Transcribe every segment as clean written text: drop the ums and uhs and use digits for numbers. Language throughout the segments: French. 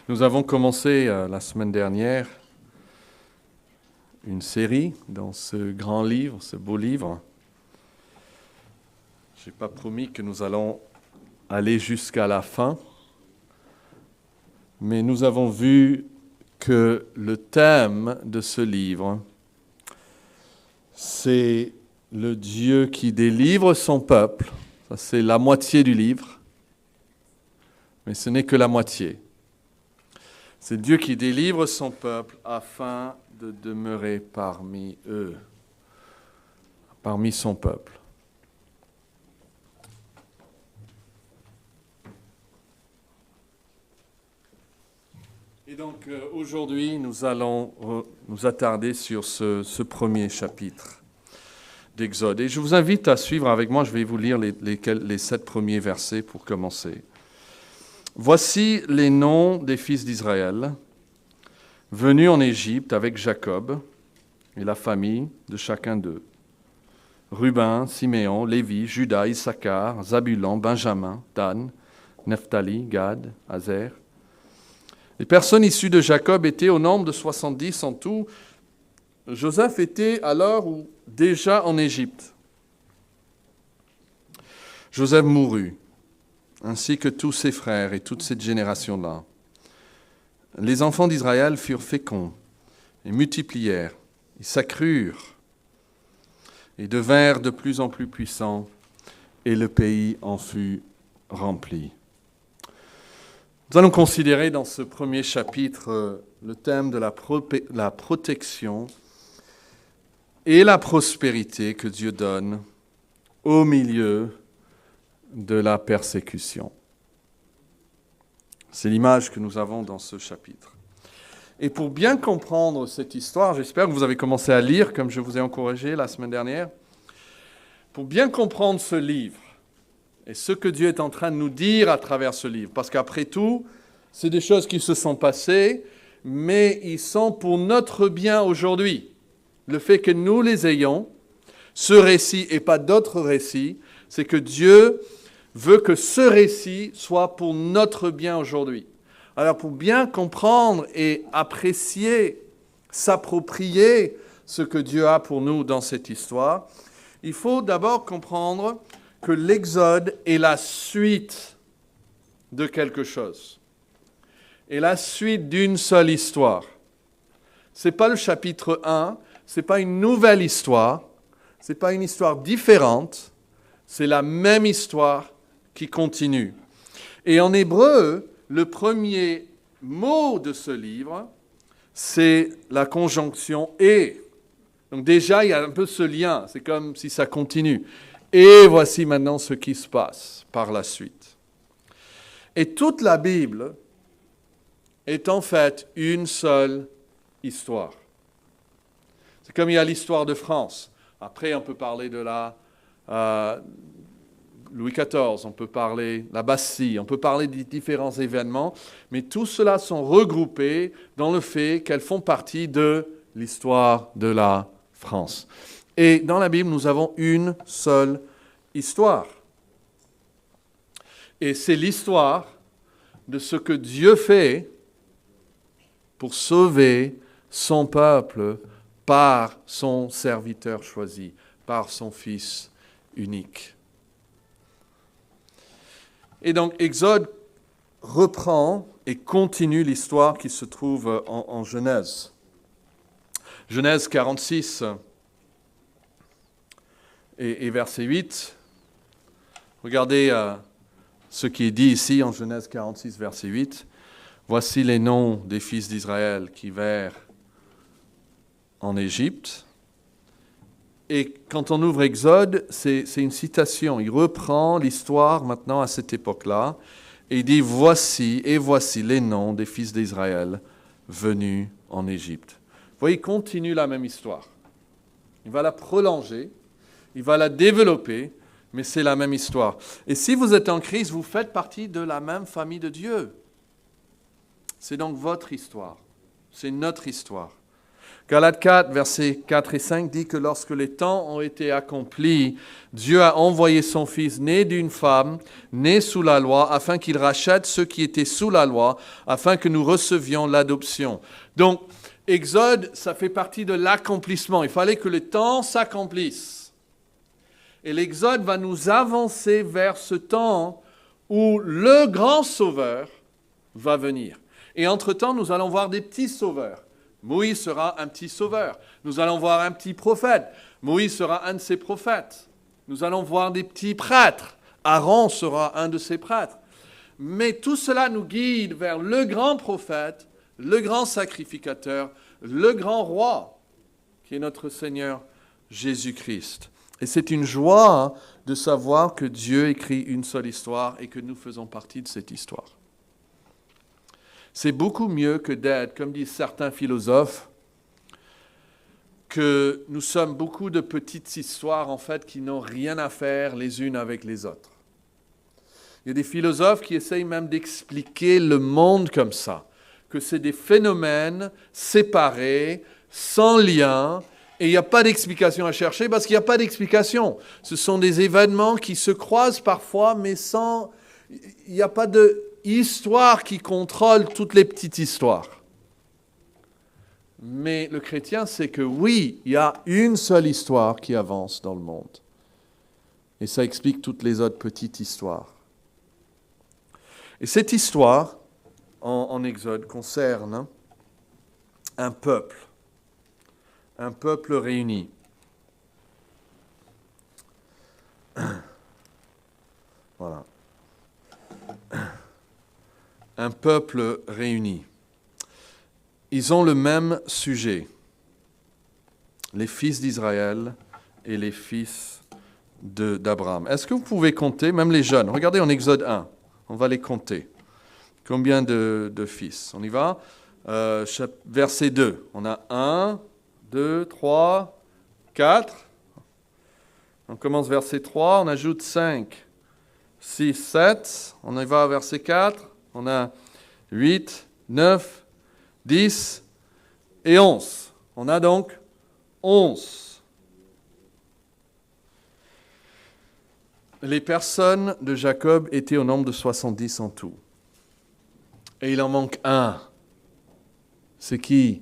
Nous avons commencé la semaine dernière une série dans ce grand livre, ce beau livre. Je n'ai pas promis que nous allons aller jusqu'à la fin, mais nous avons vu que le thème de ce livre, c'est le Dieu qui délivre son peuple. Ça, c'est la moitié du livre, mais ce n'est que la moitié. C'est Dieu qui délivre son peuple afin de demeurer parmi eux, parmi son peuple. Et donc aujourd'hui, nous allons nous attarder sur ce premier chapitre d'Exode. Et je vous invite à suivre avec moi, je vais vous lire les 7 premiers versets pour commencer. Voici les noms des fils d'Israël, venus en Égypte avec Jacob et la famille de chacun d'eux. Ruben, Siméon, Lévi, Juda, Issachar, Zabulon, Benjamin, Dan, Nephtali, Gad, Aser. Les personnes issues de Jacob étaient au nombre de 70 en tout. Joseph était alors déjà en Égypte. Joseph mourut, ainsi que tous ses frères et toute cette génération-là. Les enfants d'Israël furent féconds et multiplièrent, ils s'accrurent et devinrent de plus en plus puissants, et le pays en fut rempli. Nous allons considérer dans ce premier chapitre le thème de la protection et la prospérité que Dieu donne au milieu de la persécution. C'est l'image que nous avons dans ce chapitre. Et pour bien comprendre cette histoire, j'espère que vous avez commencé à lire, comme je vous ai encouragé la semaine dernière, pour bien comprendre ce livre et ce que Dieu est en train de nous dire à travers ce livre, parce qu'après tout, c'est des choses qui se sont passées, mais ils sont pour notre bien aujourd'hui. Le fait que nous les ayons, ce récit et pas d'autres récits, c'est que Dieu veut que ce récit soit pour notre bien aujourd'hui. Alors pour bien comprendre et apprécier, s'approprier ce que Dieu a pour nous dans cette histoire, il faut d'abord comprendre que l'Exode est la suite de quelque chose. Et la suite d'une seule histoire. Ce n'est pas le chapitre 1, ce n'est pas une nouvelle histoire, ce n'est pas une histoire différente, c'est la même histoire qui continue. Et en hébreu, le premier mot de ce livre, c'est la conjonction « et ». Donc déjà, il y a un peu ce lien, c'est comme si ça continue. Et voici maintenant ce qui se passe par la suite. Et toute la Bible est en fait une seule histoire. C'est comme il y a l'histoire de France. Après, on peut parler de Louis XIV, on peut parler de la Bastille, on peut parler des différents événements, mais tout cela sont regroupés dans le fait qu'elles font partie de l'histoire de la France. Et dans la Bible, nous avons une seule histoire. Et c'est l'histoire de ce que Dieu fait pour sauver son peuple par son serviteur choisi, par son Fils unique. Et donc, Exode reprend et continue l'histoire qui se trouve en Genèse. Genèse 46 et verset 8. Regardez ce qui est dit ici en Genèse 46, verset 8. Voici les noms des fils d'Israël qui vinrent en Égypte. Et quand on ouvre Exode, c'est une citation. Il reprend l'histoire maintenant à cette époque-là. Et il dit, voici les noms des fils d'Israël venus en Égypte. Vous voyez, il continue la même histoire. Il va la prolonger, il va la développer, mais c'est la même histoire. Et si vous êtes en Christ, vous faites partie de la même famille de Dieu. C'est donc votre histoire. C'est notre histoire. Galates 4, versets 4 et 5 dit que lorsque les temps ont été accomplis, Dieu a envoyé son Fils né d'une femme, né sous la loi, afin qu'il rachète ceux qui étaient sous la loi, afin que nous recevions l'adoption. Donc, Exode, ça fait partie de l'accomplissement. Il fallait que le temps s'accomplisse. Et l'Exode va nous avancer vers ce temps où le grand sauveur va venir. Et entre-temps, nous allons voir des petits sauveurs. Moïse sera un petit sauveur. Nous allons voir un petit prophète. Moïse sera un de ses prophètes. Nous allons voir des petits prêtres. Aaron sera un de ses prêtres. Mais tout cela nous guide vers le grand prophète, le grand sacrificateur, le grand roi, qui est notre Seigneur Jésus-Christ. Et c'est une joie de savoir que Dieu écrit une seule histoire et que nous faisons partie de cette histoire. C'est beaucoup mieux que d'être, comme disent certains philosophes, que nous sommes beaucoup de petites histoires en fait qui n'ont rien à faire les unes avec les autres. Il y a des philosophes qui essayent même d'expliquer le monde comme ça, que c'est des phénomènes séparés, sans lien, et il n'y a pas d'explication à chercher parce qu'il n'y a pas d'explication. Ce sont des événements qui se croisent parfois, mais sans... Il n'y a pas d'histoire qui contrôle toutes les petites histoires. Mais le chrétien sait que oui, il y a une seule histoire qui avance dans le monde. Et ça explique toutes les autres petites histoires. Et cette histoire, en Exode, concerne un peuple réuni. Voilà. Un peuple réuni. Ils ont le même sujet, les fils d'Israël et les fils d'Abraham. Est-ce que vous pouvez compter, même les jeunes? Regardez en Exode 1, on va les compter. Combien de fils? On y va. Verset 2, on a 1, 2, 3, 4. On commence verset 3, on ajoute 5, 6, 7. On y va à verset 4, on a 8, 9, 10 et 11. On a donc 11. Les personnes de Jacob étaient au nombre de 70 en tout. Et il en manque un. C'est qui?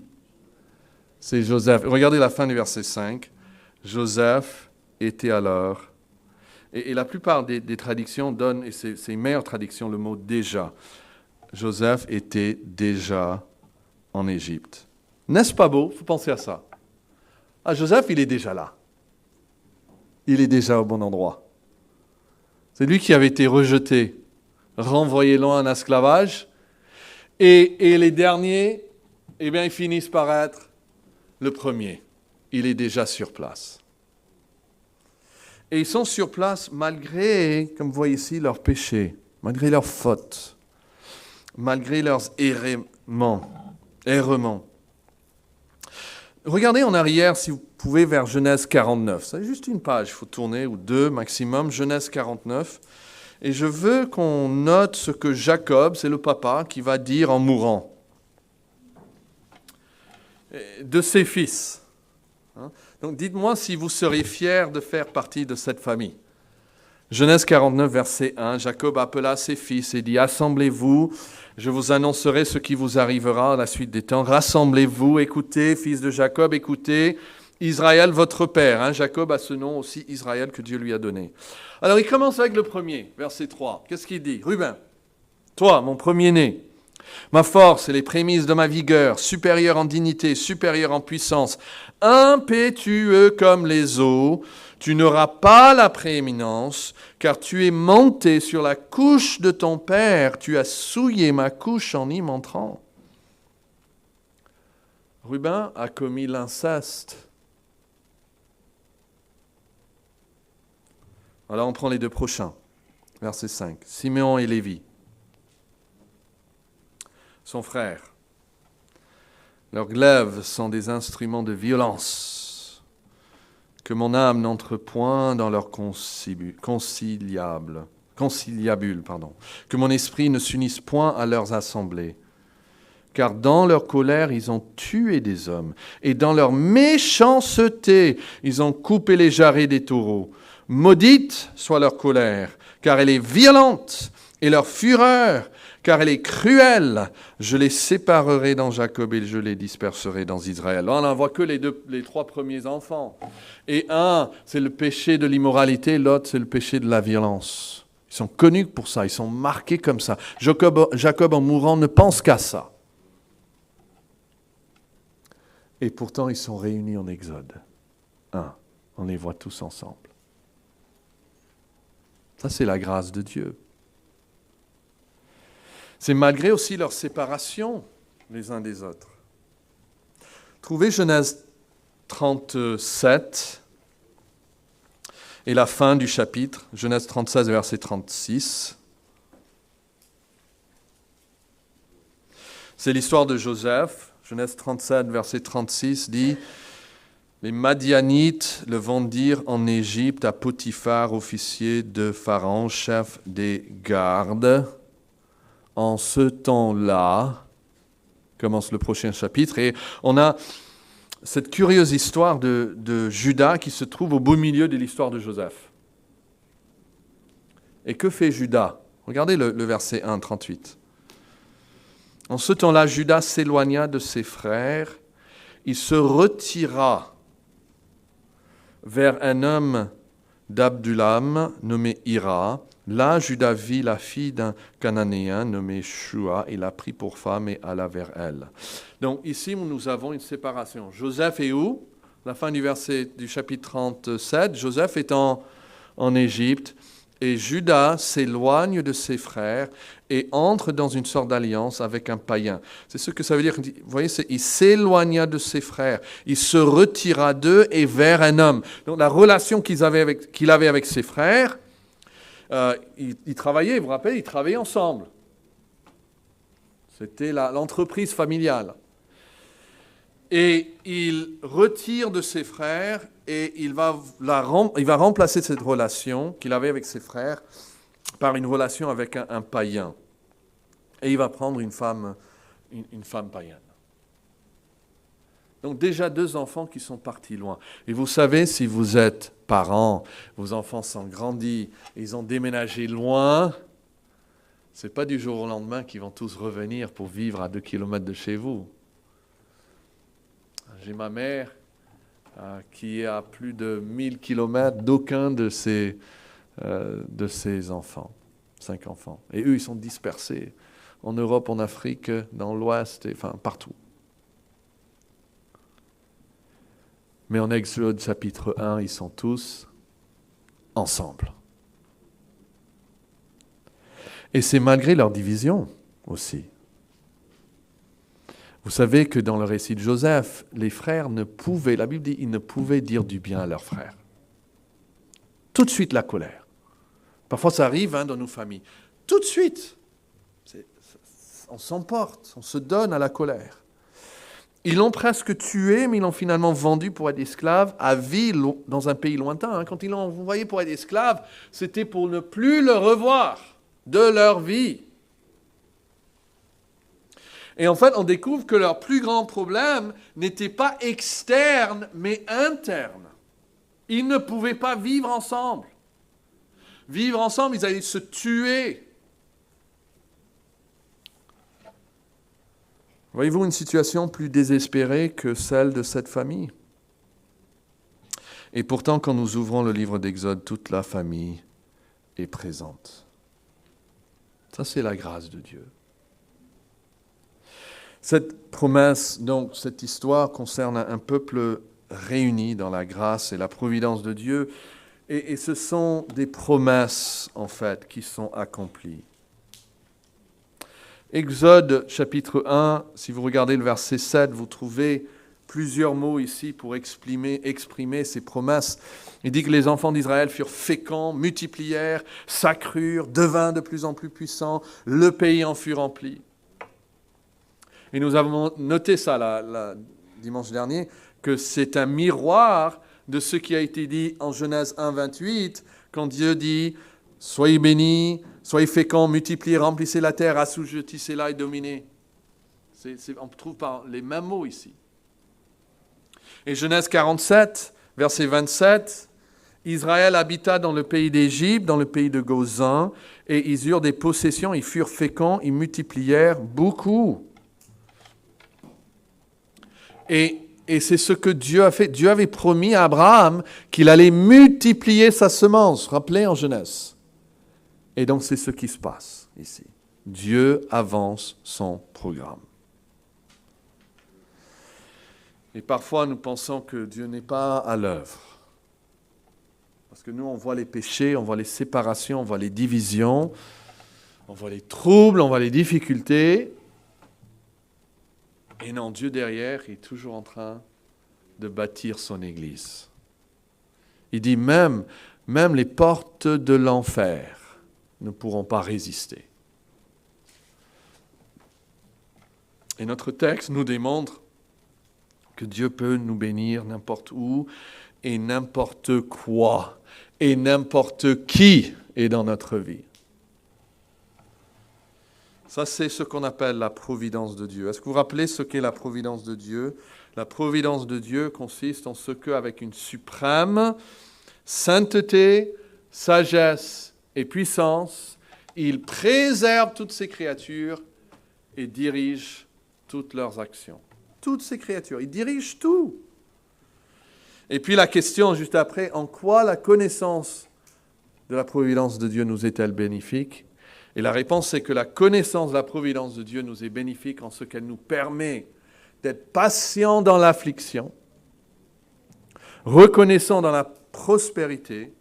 C'est Joseph. Regardez la fin du verset 5. Joseph était alors... Et la plupart des traductions donnent, et c'est une meilleure traduction, le mot « déjà ». Joseph était déjà en Égypte. N'est-ce pas beau? Vous pensez à ça. Ah, Joseph, il est déjà là. Il est déjà au bon endroit. C'est lui qui avait été rejeté, renvoyé loin en esclavage. Et les derniers, eh bien, ils finissent par être le premier. Il est déjà sur place. Et ils sont sur place malgré, comme vous voyez ici, leurs péchés, malgré leurs fautes, malgré leurs errements. Regardez en arrière, si vous pouvez, vers Genèse 49. C'est juste une page, il faut tourner, ou deux maximum, Genèse 49. Et je veux qu'on note ce que Jacob, c'est le papa, qui va dire en mourant de ses fils. Donc dites-moi si vous seriez fiers de faire partie de cette famille. Genèse 49, verset 1, Jacob appela ses fils et dit « Assemblez-vous, je vous annoncerai ce qui vous arrivera à la suite des temps. Rassemblez-vous, écoutez, fils de Jacob, écoutez, Israël, votre père. » Jacob a ce nom aussi, Israël, que Dieu lui a donné. Alors il commence avec le premier, verset 3. Qu'est-ce qu'il dit? « Ruben, toi, mon premier-né, ma force et les prémices de ma vigueur, supérieur en dignité, supérieur en puissance, impétueux comme les eaux, tu n'auras pas la prééminence, car tu es monté sur la couche de ton père, tu as souillé ma couche en y montrant. » Ruben a commis l'inceste. Alors on prend les deux prochains, verset 5. Siméon et Lévi, son frère. Leurs glaives sont des instruments de violence. Que mon âme n'entre point dans leur conciliabule. Que mon esprit ne s'unisse point à leurs assemblées. car dans leur colère, ils ont tué des hommes, et dans leur méchanceté, ils ont coupé les jarrets des taureaux. Maudite soit leur colère, car elle est violente, et leur fureur, car elle est cruelle. Je les séparerai dans Jacob et je les disperserai dans Israël. Là, on n'en voit que les trois premiers enfants. Et un, c'est le péché de l'immoralité, l'autre, c'est le péché de la violence. Ils sont connus pour ça, ils sont marqués comme ça. Jacob, en mourant, ne pense qu'à ça. Et pourtant, ils sont réunis en Exode 1. On les voit tous ensemble. Ça, c'est la grâce de Dieu. C'est malgré aussi leur séparation les uns des autres. Trouvez Genèse 37 et la fin du chapitre, Genèse 36, verset 36. C'est l'histoire de Joseph. Genèse 37, verset 36 dit « Les Madianites le vendirent en Égypte à Potiphar, officier de Pharaon, chef des gardes. » En ce temps-là, commence le prochain chapitre, et on a cette curieuse histoire de Judas qui se trouve au beau milieu de l'histoire de Joseph. Et que fait Judas? Regardez le verset 1, 38. En ce temps-là, Judas s'éloigna de ses frères, il se retira vers un homme d'Abdullam nommé Hira. Là, Judas vit la fille d'un Cananéen nommé Shua, il l'a pris pour femme et alla vers elle. Donc ici, nous avons une séparation. Joseph est où? La fin du verset du chapitre 37, Joseph est en Égypte et Judas s'éloigne de ses frères et entre dans une sorte d'alliance avec un païen. C'est ce que ça veut dire. Vous voyez, il s'éloigna de ses frères, il se retira d'eux et vers un homme. Donc la relation qu'il avait avec ses frères, ils travaillaient, vous vous rappelez, ils travaillaient ensemble. C'était l'entreprise familiale. Et il retire de ses frères et il va remplacer cette relation qu'il avait avec ses frères par une relation avec un païen. Et il va prendre une femme païenne. Donc déjà 2 enfants qui sont partis loin. Et vous savez, si vous êtes parents, vos enfants sont grandis, ils ont déménagé loin, ce n'est pas du jour au lendemain qu'ils vont tous revenir pour vivre à 2 kilomètres de chez vous. J'ai ma mère qui est à plus de 1000 kilomètres d'aucun de ses enfants, 5 enfants. Et eux, ils sont dispersés en Europe, en Afrique, dans l'Ouest, enfin partout. Mais en Exode chapitre 1, ils sont tous ensemble. Et c'est malgré leur division aussi. Vous savez que dans le récit de Joseph, les frères ne pouvaient, la Bible dit, ils ne pouvaient dire du bien à leurs frères. Tout de suite la colère. Parfois ça arrive dans nos familles. Tout de suite, on s'emporte, on se donne à la colère. Ils l'ont presque tué, mais ils l'ont finalement vendu pour être esclave à vie dans un pays lointain. Quand ils l'ont envoyé pour être esclave, c'était pour ne plus le revoir de leur vie. Et en fait, on découvre que leur plus grand problème n'était pas externe, mais interne. Ils ne pouvaient pas vivre ensemble. Vivre ensemble, ils allaient se tuer. Voyez-vous une situation plus désespérée que celle de cette famille? Et pourtant, quand nous ouvrons le livre d'Exode, toute la famille est présente. Ça, c'est la grâce de Dieu. Cette promesse, donc, cette histoire concerne un peuple réuni dans la grâce et la providence de Dieu. Et ce sont des promesses, en fait, qui sont accomplies. Exode chapitre 1, si vous regardez le verset 7, vous trouvez plusieurs mots ici pour exprimer ces promesses. Il dit que les enfants d'Israël furent féconds, multiplièrent, s'accrurent, devinrent de plus en plus puissants, le pays en fut rempli. Et nous avons noté ça dimanche dernier, que c'est un miroir de ce qui a été dit en Genèse 1, 28, quand Dieu dit « Soyez bénis, soyez féconds, multipliez, remplissez la terre, assujettissez-la et dominez. » On trouve par les mêmes mots ici. Et Genèse 47, verset 27, Israël habita dans le pays d'Égypte, dans le pays de Gozan, et ils eurent des possessions, ils furent féconds, ils multiplièrent beaucoup. Et c'est ce que Dieu a fait. Dieu avait promis à Abraham qu'il allait multiplier sa semence, rappelez en Genèse. Et donc c'est ce qui se passe ici. Dieu avance son programme. Et parfois nous pensons que Dieu n'est pas à l'œuvre. Parce que nous, on voit les péchés, on voit les séparations, on voit les divisions, on voit les troubles, on voit les difficultés. Et non, Dieu derrière est toujours en train de bâtir son Église. Il dit même les portes de l'enfer ne pourront pas résister. Et notre texte nous démontre que Dieu peut nous bénir n'importe où et n'importe quoi et n'importe qui est dans notre vie. Ça, c'est ce qu'on appelle la providence de Dieu. Est-ce que vous vous rappelez ce qu'est la providence de Dieu? La providence de Dieu consiste en ce qu'avec une suprême sainteté, sagesse et puissance, il préserve toutes ses créatures et dirige toutes leurs actions. Toutes ces créatures, il dirige tout. Et puis la question juste après, en quoi la connaissance de la providence de Dieu nous est-elle bénéfique? Et la réponse, c'est que la connaissance de la providence de Dieu nous est bénéfique en ce qu'elle nous permet d'être patients dans l'affliction, reconnaissants dans la prospérité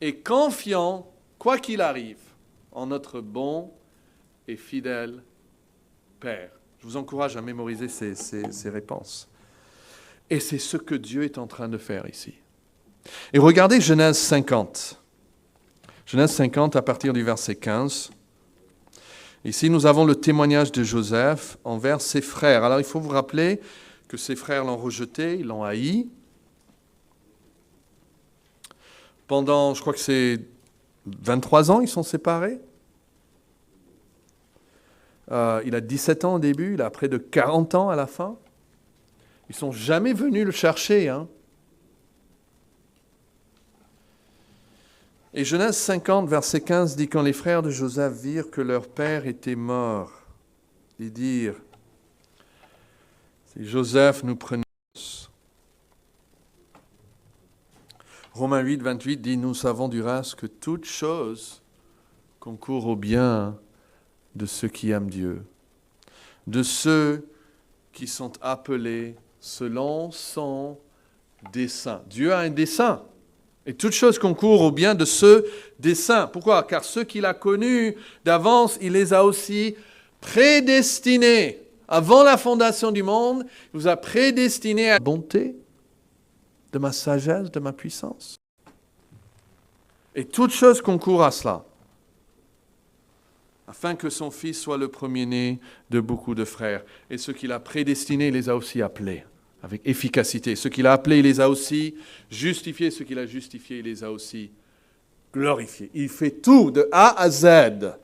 et confiants, quoi qu'il arrive, en notre bon et fidèle Père. Je vous encourage à mémoriser ces réponses. Et c'est ce que Dieu est en train de faire ici. Et regardez Genèse 50. Genèse 50 à partir du verset 15. Ici, nous avons le témoignage de Joseph envers ses frères. Alors, il faut vous rappeler que ses frères l'ont rejeté, ils l'ont haï. Pendant, je crois que c'est 23 ans, ils sont séparés. Il a 17 ans au début, il a près de 40 ans à la fin. Ils ne sont jamais venus le chercher, hein. Et Genèse 50, verset 15 dit, quand les frères de Joseph virent que leur père était mort, ils dirent, si Joseph nous prenait. Romains 8, 28 dit, nous savons du reste que toute chose concourt au bien de ceux qui aiment Dieu, de ceux qui sont appelés selon son dessein. Dieu a un dessein. Et toute chose concourt au bien de ce dessein. Pourquoi? Car ceux qu'il a connus d'avance, il les a aussi prédestinés. Avant la fondation du monde, il vous a prédestinés à la bonté de ma sagesse, de ma puissance. Et toute chose concourt à cela, afin que son fils soit le premier-né de beaucoup de frères. Et ceux qu'il a prédestinés, il les a aussi appelés avec efficacité. Ceux qu'il a appelés, il les a aussi justifiés. Ceux qu'il a justifiés, il les a aussi glorifiés. Il fait tout de A à Z.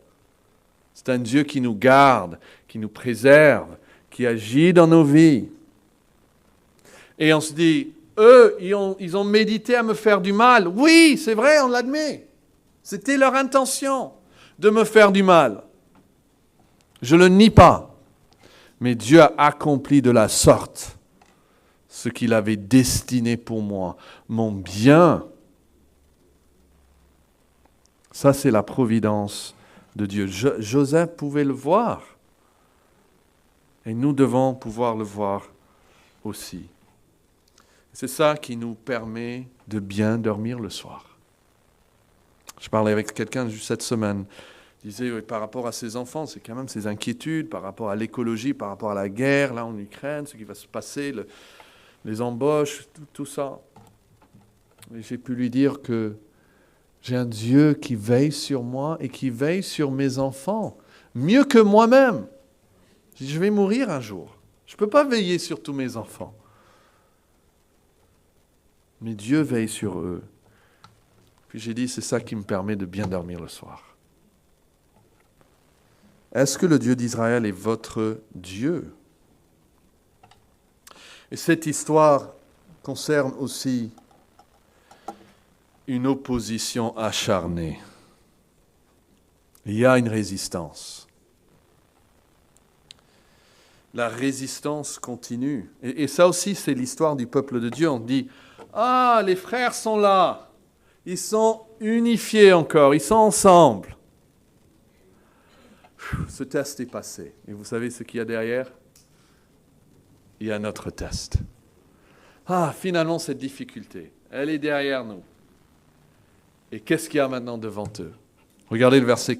C'est un Dieu qui nous garde, qui nous préserve, qui agit dans nos vies. Et on se dit, eux, ils ont médité à me faire du mal. Oui, c'est vrai, on l'admet. C'était leur intention de me faire du mal. Je ne le nie pas. Mais Dieu a accompli de la sorte ce qu'il avait destiné pour moi, mon bien. Ça, c'est la providence de Dieu. Joseph pouvait le voir. Et nous devons pouvoir le voir aussi. C'est ça qui nous permet de bien dormir le soir. Je parlais avec quelqu'un juste cette semaine. Il disait, oui, par rapport à ses enfants, c'est quand même ses inquiétudes, par rapport à l'écologie, par rapport à la guerre, là en Ukraine, ce qui va se passer, les embauches, tout ça. Et j'ai pu lui dire que j'ai un Dieu qui veille sur moi et qui veille sur mes enfants, mieux que moi-même. Je vais mourir un jour. Je ne peux pas veiller sur tous mes enfants. Mais Dieu veille sur eux. Puis j'ai dit, c'est ça qui me permet de bien dormir le soir. est-ce que le Dieu d'Israël est votre Dieu? Et cette histoire concerne aussi une opposition acharnée. Il y a une résistance. La résistance continue. Et ça aussi, c'est l'histoire du peuple de Dieu. On dit, ah, les frères sont là. Ils sont unifiés encore. Ils sont ensemble. Ce test est passé. Et vous savez ce qu'il y a derrière? Il y a notre test. Ah, finalement, cette difficulté, elle est derrière nous. Et qu'est-ce qu'il y a maintenant devant eux? Regardez le verset...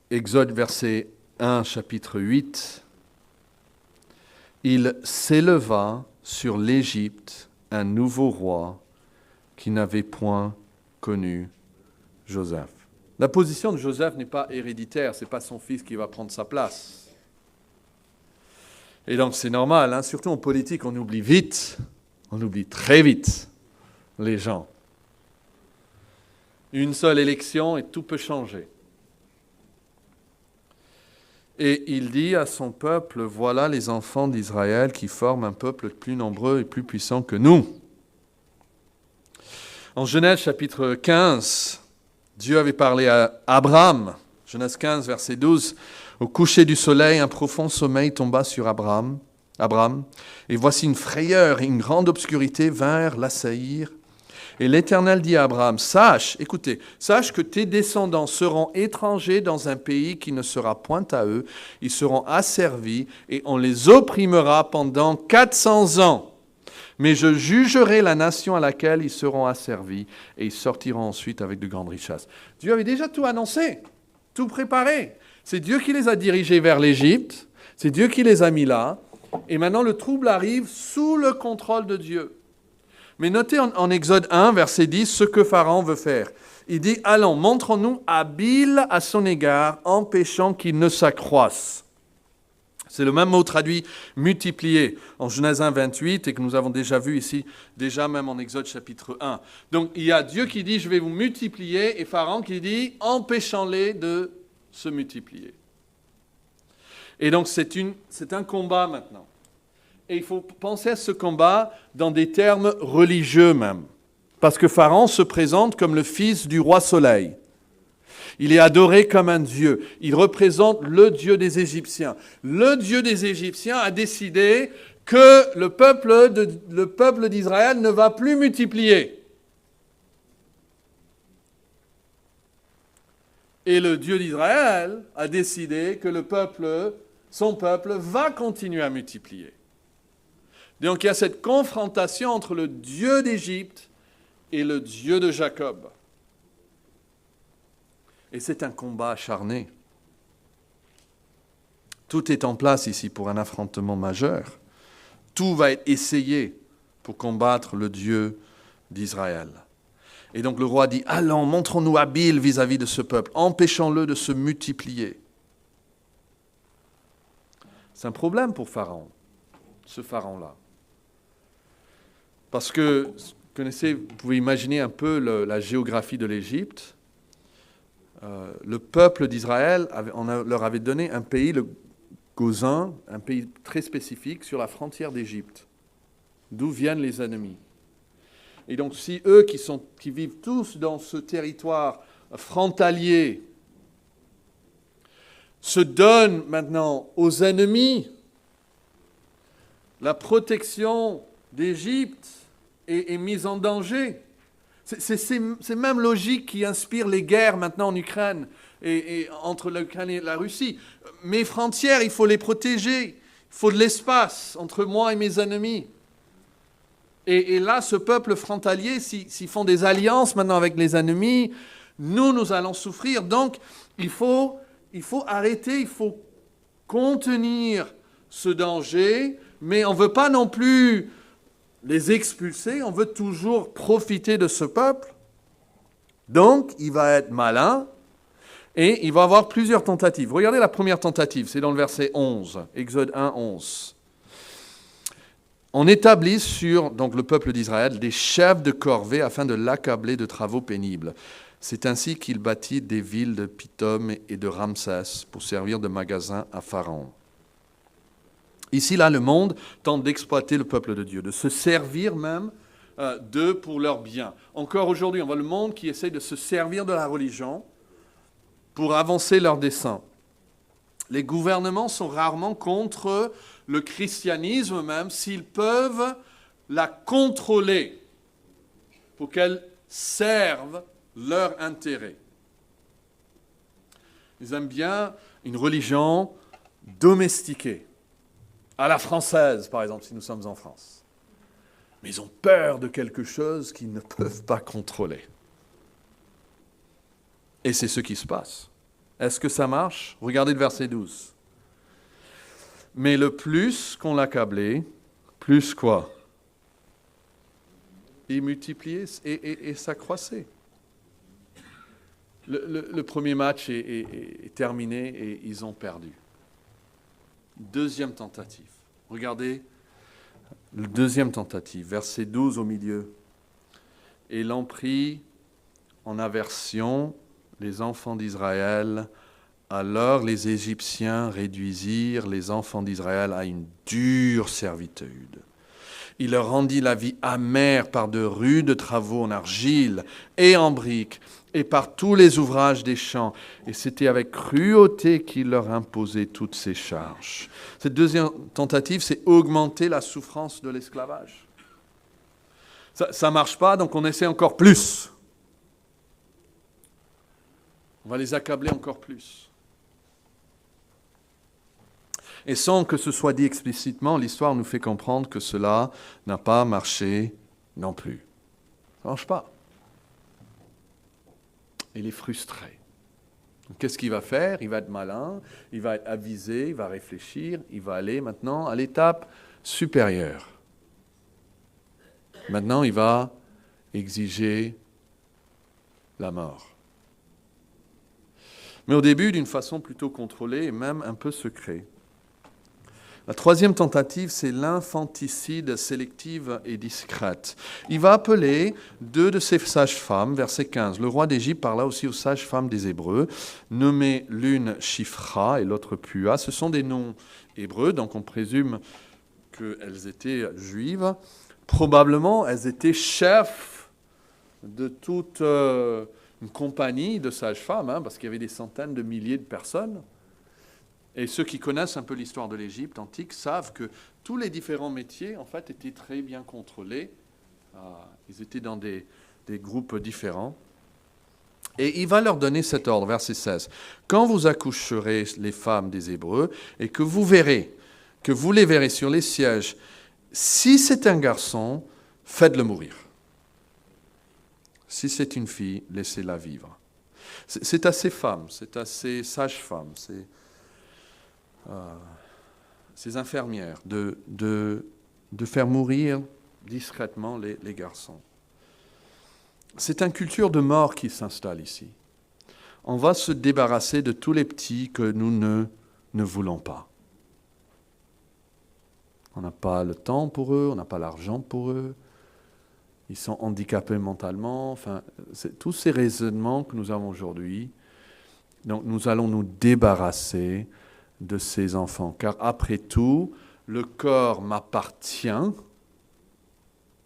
Exode verset 1, chapitre 8. Il s'éleva sur l'Égypte un nouveau roi qui n'avait point connu Joseph. La position de Joseph n'est pas héréditaire, ce n'est pas son fils qui va prendre sa place. Et donc c'est normal, hein, surtout en politique, on oublie vite, on oublie très vite les gens. Une seule élection et tout peut changer. Et il dit à son peuple, voilà les enfants d'Israël qui forment un peuple plus nombreux et plus puissant que nous. En Genèse chapitre 15, Dieu avait parlé à Abraham, Genèse 15, verset 12, au coucher du soleil, un profond sommeil tomba sur Abraham, et voici une frayeur et une grande obscurité vinrent l'assaillir. Et l'Éternel dit à Abraham, sache que tes descendants seront étrangers dans un pays qui ne sera point à eux, ils seront asservis et on les opprimera pendant 400 ans. Mais je jugerai la nation à laquelle ils seront asservis et ils sortiront ensuite avec de grandes richesses. Dieu avait déjà tout annoncé, tout préparé. C'est Dieu qui les a dirigés vers l'Égypte, c'est Dieu qui les a mis là, et maintenant le trouble arrive sous le contrôle de Dieu. Mais notez en Exode 1, verset 10, ce que Pharaon veut faire. Il dit, allons, montrons-nous habiles à son égard, empêchant qu'il ne s'accroisse. C'est le même mot traduit multiplié en Genèse 1, 28 et que nous avons déjà vu ici, déjà même en Exode chapitre 1. Donc il y a Dieu qui dit, je vais vous multiplier, et Pharaon qui dit, empêchons-les de se multiplier. Et donc c'est un combat maintenant. Et il faut penser à ce combat dans des termes religieux même. Parce que Pharaon se présente comme le fils du roi Soleil. Il est adoré comme un dieu. Il représente le Dieu des Égyptiens. Le Dieu des Égyptiens a décidé que le peuple d'Israël ne va plus multiplier. Et le Dieu d'Israël a décidé que son peuple va continuer à multiplier. Donc il y a cette confrontation entre le Dieu d'Égypte et le Dieu de Jacob. Et c'est un combat acharné. Tout est en place ici pour un affrontement majeur. Tout va être essayé pour combattre le Dieu d'Israël. Et donc le roi dit, allons, montrons-nous habiles vis-à-vis de ce peuple, empêchons-le de se multiplier. C'est un problème pour Pharaon, ce Pharaon-là. Parce que, vous pouvez imaginer un peu la géographie de l'Égypte. Le peuple d'Israël, leur avait donné un pays, le Gozan, un pays très spécifique sur la frontière d'Égypte, d'où viennent les ennemis. Et donc, si eux qui vivent tous dans ce territoire frontalier se donnent maintenant aux ennemis, la protection d'Égypte est mise en danger. C'est même logique qui inspire les guerres maintenant en Ukraine et entre l'Ukraine et la Russie. Mes frontières, il faut les protéger. Il faut de l'espace entre moi et mes ennemis. Et là, ce peuple frontalier, s'ils font des alliances maintenant avec les ennemis, nous allons souffrir. Donc, il faut arrêter, il faut contenir ce danger, mais on ne veut pas non plus les expulser, on veut toujours profiter de ce peuple. Donc, il va être malin et il va avoir plusieurs tentatives. Regardez la première tentative, c'est dans le verset 11, Exode 1, 11. On établit sur donc, le peuple d'Israël des chefs de corvée afin de l'accabler de travaux pénibles. C'est ainsi qu'il bâtit des villes de Pithom et de Ramsès pour servir de magasin à Pharaon. Ici, là, le monde tente d'exploiter le peuple de Dieu, de se servir même d'eux pour leur bien. Encore aujourd'hui, on voit le monde qui essaie de se servir de la religion pour avancer leurs desseins. Les gouvernements sont rarement contre le christianisme même s'ils peuvent la contrôler pour qu'elle serve leur intérêt. Ils aiment bien une religion domestiquée, à la française par exemple, si nous sommes en France. Mais ils ont peur de quelque chose qu'ils ne peuvent pas contrôler. Et c'est ce qui se passe. Est-ce que ça marche? Regardez le verset 12. Mais le plus qu'on l'accablait, plus quoi? Il multipliait et s'accroissait. Le premier match est terminé et ils ont perdu. Deuxième tentative. Regardez, le deuxième tentative, verset 12 au milieu. Et l'on prit en aversion les enfants d'Israël. Alors les Égyptiens réduisirent les enfants d'Israël à une dure servitude. Il leur rendit la vie amère par de rudes travaux en argile et en briques et par tous les ouvrages des champs. Et c'était avec cruauté qu'il leur imposait toutes ces charges. Cette deuxième tentative, c'est augmenter la souffrance de l'esclavage. Ça ne marche pas, donc on essaie encore plus. On va les accabler encore plus. Et sans que ce soit dit explicitement, l'histoire nous fait comprendre que cela n'a pas marché non plus. Ça ne marche pas. Il est frustré. Qu'est-ce qu'il va faire? Il va être malin, il va être avisé, il va réfléchir, il va aller maintenant à l'étape supérieure. Maintenant, il va exiger la mort. Mais au début, d'une façon plutôt contrôlée et même un peu secrète. La troisième tentative, c'est l'infanticide sélective et discrète. Il va appeler deux de ses sages-femmes, verset 15. Le roi d'Égypte parla aussi aux sages-femmes des Hébreux, nommées l'une Shifra et l'autre Pua. Ce sont des noms hébreux, donc on présume qu'elles étaient juives. Probablement, elles étaient chefs de toute une compagnie de sages-femmes, parce qu'il y avait des centaines de milliers de personnes. Et ceux qui connaissent un peu l'histoire de l'Égypte antique savent que tous les différents métiers, en fait, étaient très bien contrôlés. Ils étaient dans des groupes différents. Et il va leur donner cet ordre, verset 16. « Quand vous accoucherez les femmes des Hébreux, et que vous les verrez sur les sièges, si c'est un garçon, faites-le mourir. Si c'est une fille, laissez-la vivre. » C'est à ces femmes, c'est à ces sages-femmes, ces infirmières de faire mourir discrètement les garçons. C'est une culture de mort qui s'installe ici. On va se débarrasser de tous les petits que nous ne voulons pas. On n'a pas le temps pour eux, on n'a pas l'argent pour eux. Ils sont handicapés mentalement. Enfin, c'est tous ces raisonnements que nous avons aujourd'hui. Donc nous allons nous débarrasser de ces enfants. Car après tout, le corps m'appartient.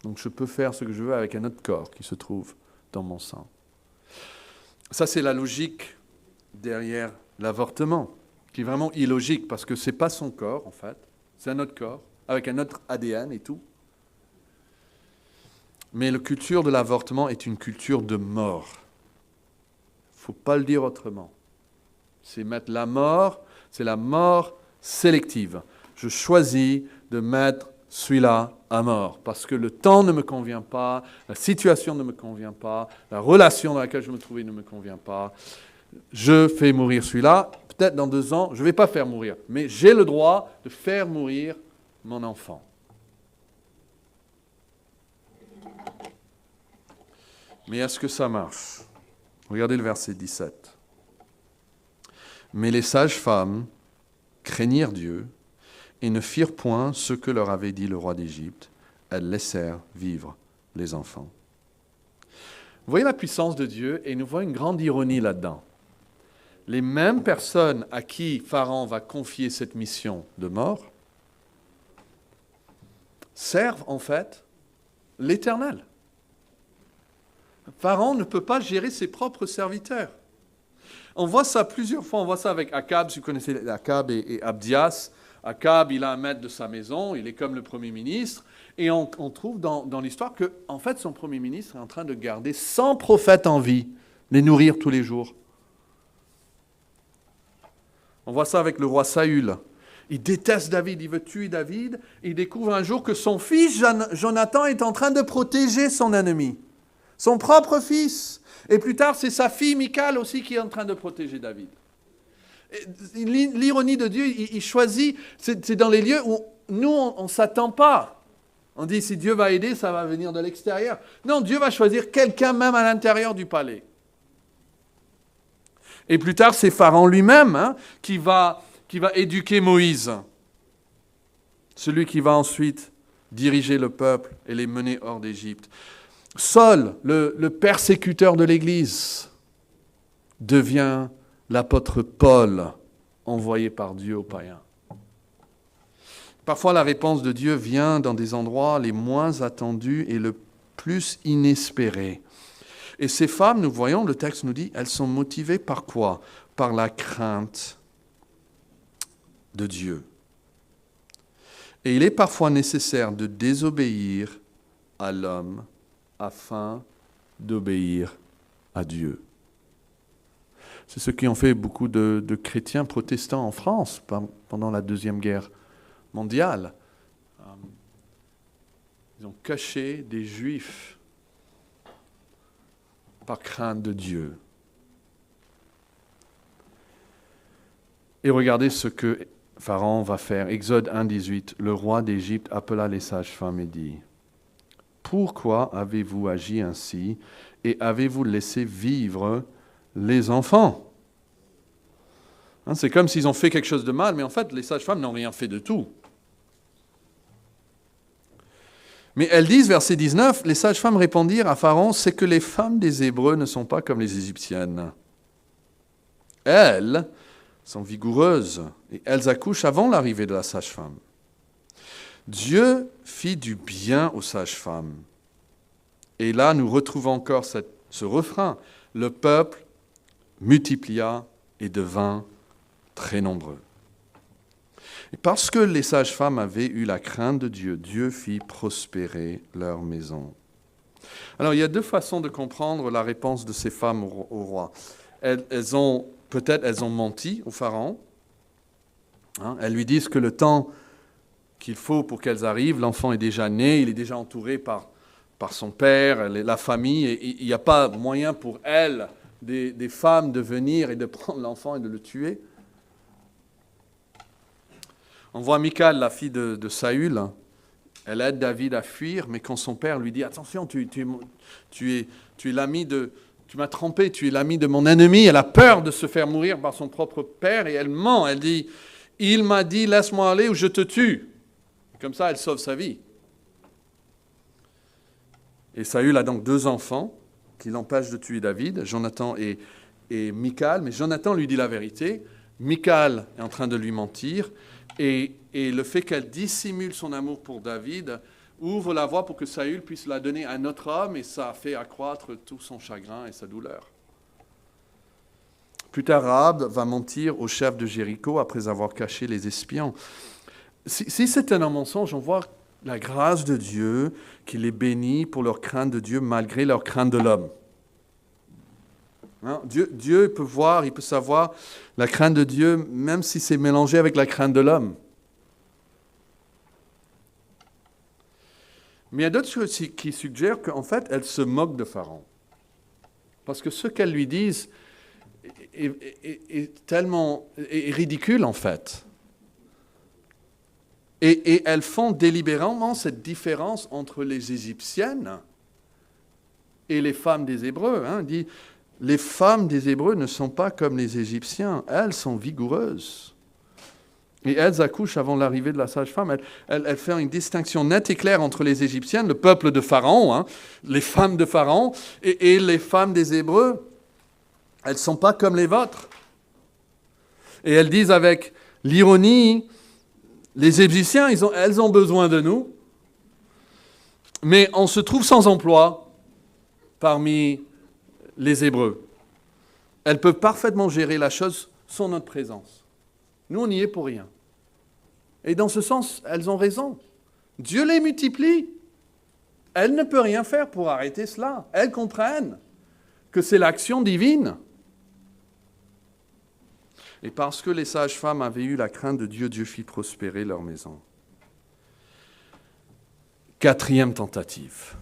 Donc je peux faire ce que je veux avec un autre corps qui se trouve dans mon sang. Ça, c'est la logique derrière l'avortement, qui est vraiment illogique, parce que ce n'est pas son corps, en fait. C'est un autre corps, avec un autre ADN et tout. Mais la culture de l'avortement est une culture de mort. Il ne faut pas le dire autrement. C'est mettre la mort, c'est la mort sélective. Je choisis de mettre celui-là à mort, parce que le temps ne me convient pas, la situation ne me convient pas, la relation dans laquelle je me trouvais ne me convient pas. Je fais mourir celui-là, peut-être dans 2 ans, je ne vais pas faire mourir, mais j'ai le droit de faire mourir mon enfant. Mais est-ce que ça marche? Regardez le verset 17. Mais les sages-femmes craignirent Dieu et ne firent point ce que leur avait dit le roi d'Égypte. Elles laissèrent vivre les enfants. Vous voyez la puissance de Dieu et nous voyons une grande ironie là-dedans. Les mêmes personnes à qui Pharaon va confier cette mission de mort servent en fait l'Éternel. Pharaon ne peut pas gérer ses propres serviteurs. On voit ça plusieurs fois. On voit ça avec Akab, si vous connaissez Akab et Abdias. Akab, il a un maître de sa maison, il est comme le Premier ministre. Et on trouve dans l'histoire que, en fait, son Premier ministre est en train de garder 100 prophètes en vie, les nourrir tous les jours. On voit ça avec le roi Saül. Il déteste David, il veut tuer David. Il découvre un jour que son fils Jonathan est en train de protéger son ennemi. Son propre fils. Et plus tard, c'est sa fille Michal aussi qui est en train de protéger David. Et l'ironie de Dieu, il choisit, c'est dans les lieux où nous, on ne s'attend pas. On dit, si Dieu va aider, ça va venir de l'extérieur. Non, Dieu va choisir quelqu'un même à l'intérieur du palais. Et plus tard, c'est Pharaon lui-même qui va éduquer Moïse. Celui qui va ensuite diriger le peuple et les mener hors d'Égypte. Saul, le persécuteur de l'Église, devient l'apôtre Paul, envoyé par Dieu aux païens. Parfois, la réponse de Dieu vient dans des endroits les moins attendus et le plus inespérés. Et ces femmes, nous voyons, le texte nous dit, elles sont motivées par quoi? Par la crainte de Dieu. Et il est parfois nécessaire de désobéir à l'homme afin d'obéir à Dieu. C'est ce qui ont fait beaucoup de chrétiens protestants en France pendant la Deuxième Guerre mondiale. Ils ont caché des Juifs par crainte de Dieu. Et regardez ce que Pharaon va faire. Exode 1, 18. Le roi d'Égypte appela les sages-femmes et dit, « Pourquoi avez-vous agi ainsi et avez-vous laissé vivre les enfants ?» C'est comme s'ils ont fait quelque chose de mal, mais en fait, les sages-femmes n'ont rien fait de tout. Mais elles disent, verset 19, les sages-femmes répondirent à Pharaon, c'est que les femmes des Hébreux ne sont pas comme les Égyptiennes. Elles sont vigoureuses et elles accouchent avant l'arrivée de la sage-femme. Dieu fit du bien aux sages-femmes. Et là, nous retrouvons encore ce refrain. Le peuple multiplia et devint très nombreux. Et parce que les sages-femmes avaient eu la crainte de Dieu, Dieu fit prospérer leur maison. Alors, il y a deux façons de comprendre la réponse de ces femmes au roi. Elles ont menti au Pharaon. Elles lui disent que le temps qu'il faut pour qu'elles arrivent, l'enfant est déjà né, il est déjà entouré par son père, la famille, et il n'y a pas moyen pour elles, des femmes, de venir et de prendre l'enfant et de le tuer. On voit Michal, la fille de Saül, elle aide David à fuir, mais quand son père lui dit « Attention, tu es l'ami de... Tu m'as trompé, tu es l'ami de mon ennemi. » Elle a peur de se faire mourir par son propre père et elle ment. Elle dit « Il m'a dit, laisse-moi aller ou je te tue. » Comme ça, elle sauve sa vie. Et Saül a donc 2 enfants qui l'empêchent de tuer David, Jonathan et Michal. Mais Jonathan lui dit la vérité. Michal est en train de lui mentir. Et le fait qu'elle dissimule son amour pour David ouvre la voie pour que Saül puisse la donner à un autre homme, et ça fait accroître tout son chagrin et sa douleur. Plus tard, Rahab va mentir au chef de Jéricho après avoir caché les espions. Si c'est un mensonge, on voit la grâce de Dieu qui les bénit pour leur crainte de Dieu malgré leur crainte de l'homme. Dieu peut voir, il peut savoir la crainte de Dieu, même si c'est mélangé avec la crainte de l'homme. Mais il y a d'autres choses qui suggèrent qu'en fait, elles se moquent de Pharaon. Parce que ce qu'elles lui disent est tellement ridicule, en fait. Et elles font délibérément cette différence entre les Égyptiennes et les femmes des Hébreux. Dit, les femmes des Hébreux ne sont pas comme les Égyptiens, elles sont vigoureuses. Et elles accouchent avant l'arrivée de la sage-femme. Elle fait une distinction nette et claire entre les Égyptiennes, le peuple de Pharaon, hein, les femmes de Pharaon, et les femmes des Hébreux. Elles ne sont pas comme les vôtres. Et elles disent avec l'ironie, les Égyptiens, elles ont besoin de nous, mais on se trouve sans emploi parmi les Hébreux. Elles peuvent parfaitement gérer la chose sans notre présence. Nous, on n'y est pour rien. Et dans ce sens, elles ont raison. Dieu les multiplie. Elles ne peuvent rien faire pour arrêter cela. Elles comprennent que c'est l'action divine. Et parce que les sages-femmes avaient eu la crainte de Dieu, Dieu fit prospérer leur maison. 4e tentative.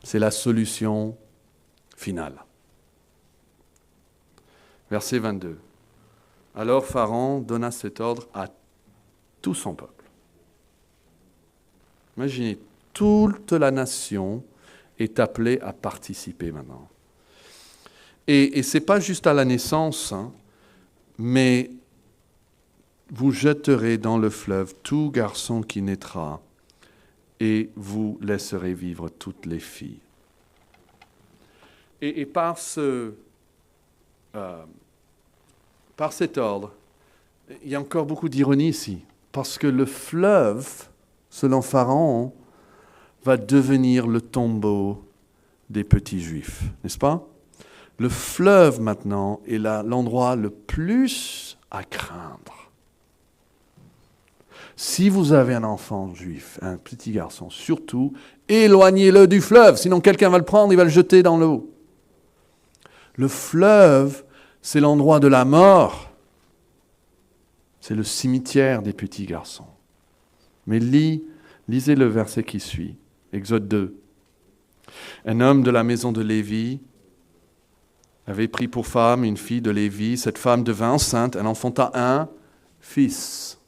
C'est la solution finale. Verset 22. Alors Pharaon donna cet ordre à tout son peuple. Imaginez, toute la nation est appelée à participer maintenant. Et ce n'est pas juste à la naissance, hein, mais vous jetterez dans le fleuve tout garçon qui naîtra et vous laisserez vivre toutes les filles. Et par cet ordre, il y a encore beaucoup d'ironie ici, parce que le fleuve, selon Pharaon, va devenir le tombeau des petits Juifs, n'est-ce pas? Le fleuve, maintenant, est l'endroit le plus à craindre. Si vous avez un enfant juif, un petit garçon, surtout, éloignez-le du fleuve, sinon quelqu'un va le prendre, il va le jeter dans l'eau. Le fleuve, c'est l'endroit de la mort. C'est le cimetière des petits garçons. Mais lisez le verset qui suit, Exode 2. Un homme de la maison de Lévi avait pris pour femme une fille de Lévi. Cette femme devint enceinte, elle enfanta un fils.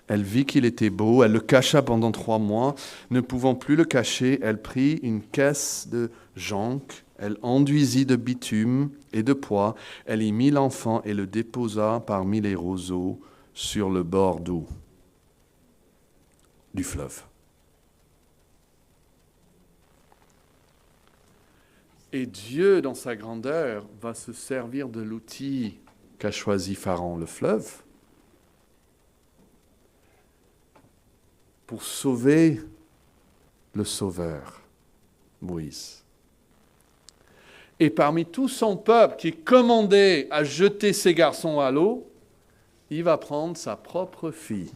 Elle vit qu'il était beau, elle le cacha pendant 3 mois. Ne pouvant plus le cacher, elle prit une caisse de jonc, elle enduisit de bitume et de pois, elle y mit l'enfant et le déposa parmi les roseaux sur le bord d'eau du fleuve. Et Dieu, dans sa grandeur, va se servir de l'outil qu'a choisi Pharaon, le fleuve, pour sauver le Sauveur, Moïse. Et parmi tout son peuple qui est commandé à jeter ses garçons à l'eau, il va prendre sa propre fille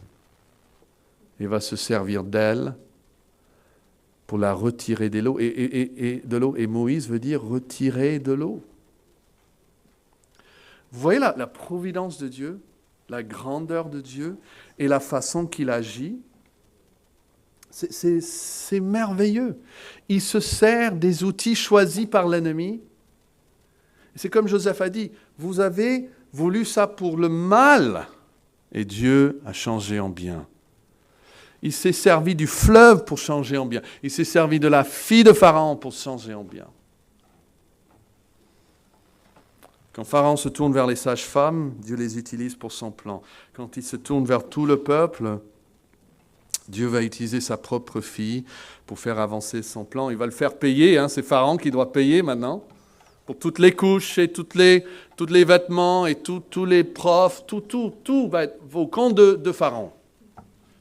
et va se servir d'elle pour la retirer de l'eau. Et de l'eau. Et Moïse veut dire retirer de l'eau. Vous voyez la providence de Dieu, la grandeur de Dieu et la façon qu'il agit. C'est merveilleux. Il se sert des outils choisis par l'ennemi. C'est comme Joseph a dit, vous avez voulu ça pour le mal, et Dieu a changé en bien. Il s'est servi du fleuve pour changer en bien. Il s'est servi de la fille de Pharaon pour changer en bien. Quand Pharaon se tourne vers les sages-femmes, Dieu les utilise pour son plan. Quand il se tourne vers tout le peuple, Dieu va utiliser sa propre fille pour faire avancer son plan. Il va le faire payer, hein, c'est Pharaon qui doit payer maintenant, pour toutes les couches et tous les vêtements et tous les profs, tout va être au compte de Pharaon.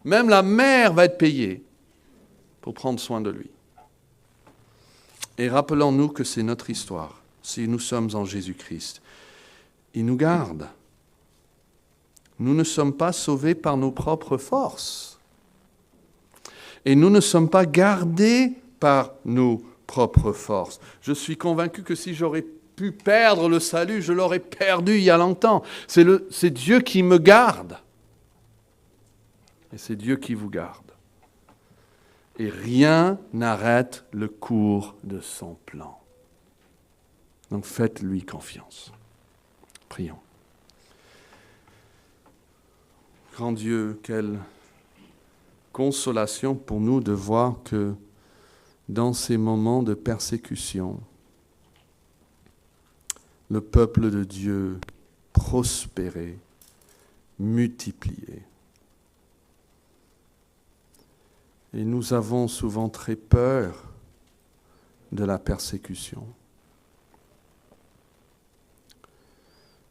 Même la mère va être payée pour prendre soin de lui. Et rappelons-nous que c'est notre histoire. Si nous sommes en Jésus-Christ, il nous garde. Nous ne sommes pas sauvés par nos propres forces. Et nous ne sommes pas gardés par nos propres forces. Je suis convaincu que si j'aurais pu perdre le salut, je l'aurais perdu il y a longtemps. C'est Dieu qui me garde. Et c'est Dieu qui vous garde. Et rien n'arrête le cours de son plan. Donc faites-lui confiance. Prions. Grand Dieu, quelle consolation pour nous de voir que dans ces moments de persécution, le peuple de Dieu prospérait multiplié. Et nous avons souvent très peur de la persécution.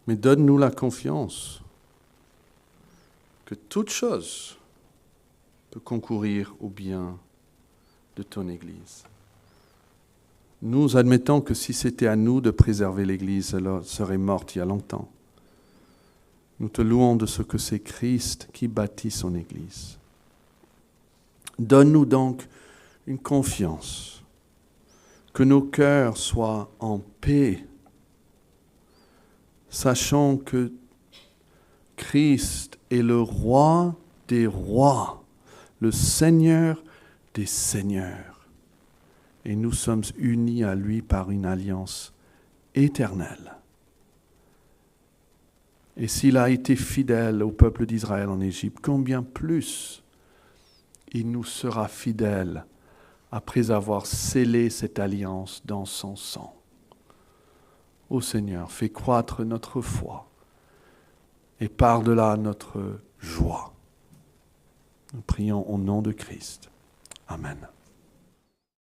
Mais donne-nous la confiance que toute chose peut concourir au bien de ton Église. Nous admettons que si c'était à nous de préserver l'Église, elle serait morte il y a longtemps. Nous te louons de ce que c'est Christ qui bâtit son Église. Donne-nous donc une confiance, que nos cœurs soient en paix, sachant que Christ est le roi des rois, le Seigneur des seigneurs. Et nous sommes unis à lui par une alliance éternelle. Et s'il a été fidèle au peuple d'Israël en Égypte, combien plus il nous sera fidèle après avoir scellé cette alliance dans son sang. Ô Seigneur, fais croître notre foi et par-delà notre joie. Nous prions au nom de Christ. Amen.